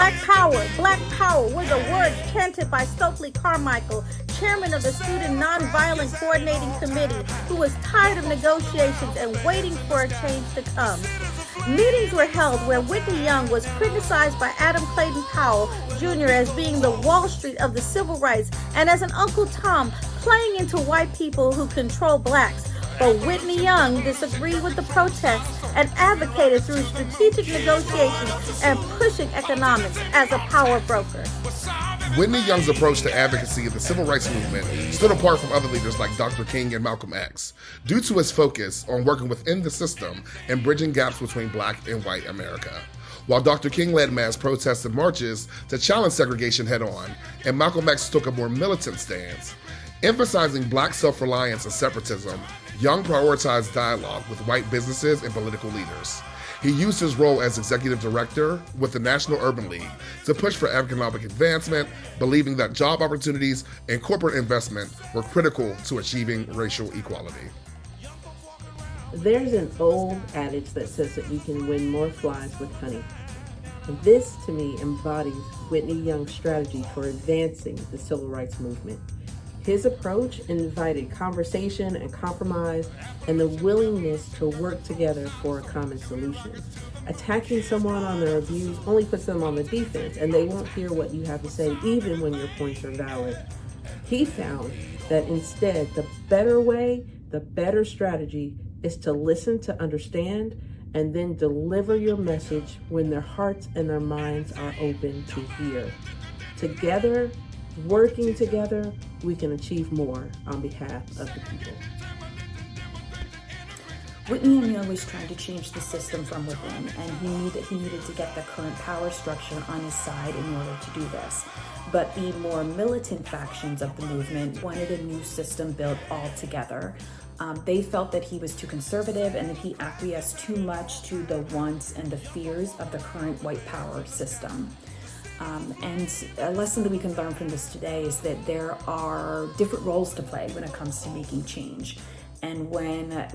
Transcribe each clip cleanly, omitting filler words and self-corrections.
Black Power was a word chanted by Stokely Carmichael, chairman of the Student Nonviolent Coordinating Committee, who was tired of negotiations and waiting for a change to come. Meetings were held where Whitney Young was criticized by Adam Clayton Powell Jr. as being the Wall Street of the civil rights and as an Uncle Tom playing into white people who control blacks. But Whitney Young disagreed with the protests and advocated through strategic negotiations and pushing economics as a power broker. Whitney Young's approach to advocacy in the civil rights movement stood apart from other leaders like Dr. King and Malcolm X due to his focus on working within the system and bridging gaps between black and white America. While Dr. King led mass protests and marches to challenge segregation head-on, and Malcolm X took a more militant stance, emphasizing black self-reliance and separatism, Young prioritized dialogue with white businesses and political leaders. He used his role as executive director with the National Urban League to push for economic advancement, believing that job opportunities and corporate investment were critical to achieving racial equality. There's an old adage that says that you can win more flies with honey. And this, to me, embodies Whitney Young's strategy for advancing the civil rights movement. His approach invited conversation and compromise and the willingness to work together for a common solution. Attacking someone on their abuse only puts them on the defense, and they won't hear what you have to say even when your points are valid. He found that instead, the better way, the better strategy is to listen to understand and then deliver your message when their hearts and their minds are open to hear. Together, working together, we can achieve more on behalf of the people. Whitney Young was trying to change the system from within, and he needed to get the current power structure on his side in order to do this. But the more militant factions of the movement wanted a new system built altogether. They felt that he was too conservative and that he acquiesced too much to the wants and the fears of the current white power system. And a lesson that we can learn from this today is that there are different roles to play when it comes to making change. And when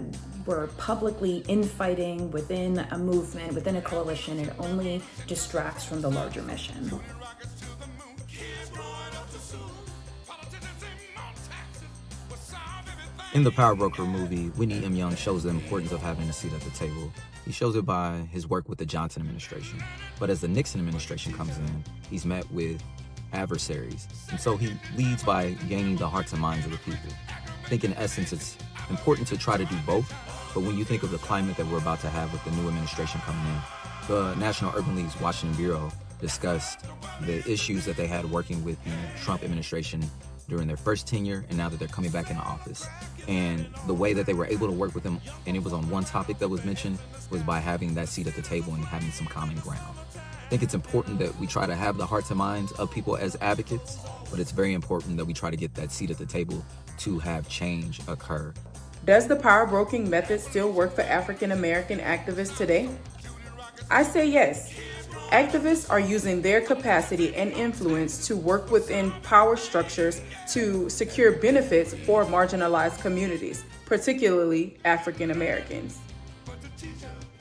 we're publicly infighting within a movement, within a coalition, it only distracts from the larger mission. In the Power Broker movie, Whitney M. Young shows the importance of having a seat at the table. He shows it by his work with the Johnson administration. But as the Nixon administration comes in, he's met with adversaries. And so he leads by gaining the hearts and minds of the people. I think in essence, it's important to try to do both. But when you think of the climate that we're about to have with the new administration coming in, the National Urban League's Washington Bureau discussed the issues that they had working with the Trump administration during their first tenure and now that they're coming back into office. And the way that they were able to work with them, and it was on one topic that was mentioned, was by having that seat at the table and having some common ground. I think it's important that we try to have the hearts and minds of people as advocates, but it's very important that we try to get that seat at the table to have change occur. Does the power broking method still work for African American activists today? I say yes. Activists are using their capacity and influence to work within power structures to secure benefits for marginalized communities, particularly African Americans.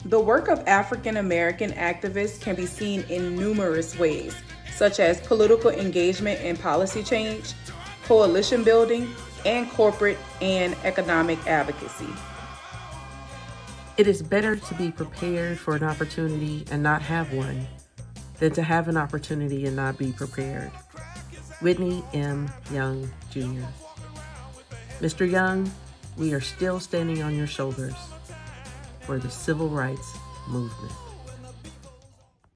The work of African American activists can be seen in numerous ways, such as political engagement and policy change, coalition building, and corporate and economic advocacy. It is better to be prepared for an opportunity and not have one than to have an opportunity and not be prepared. Whitney M. Young, Jr. Mr. Young, we are still standing on your shoulders for the civil rights movement.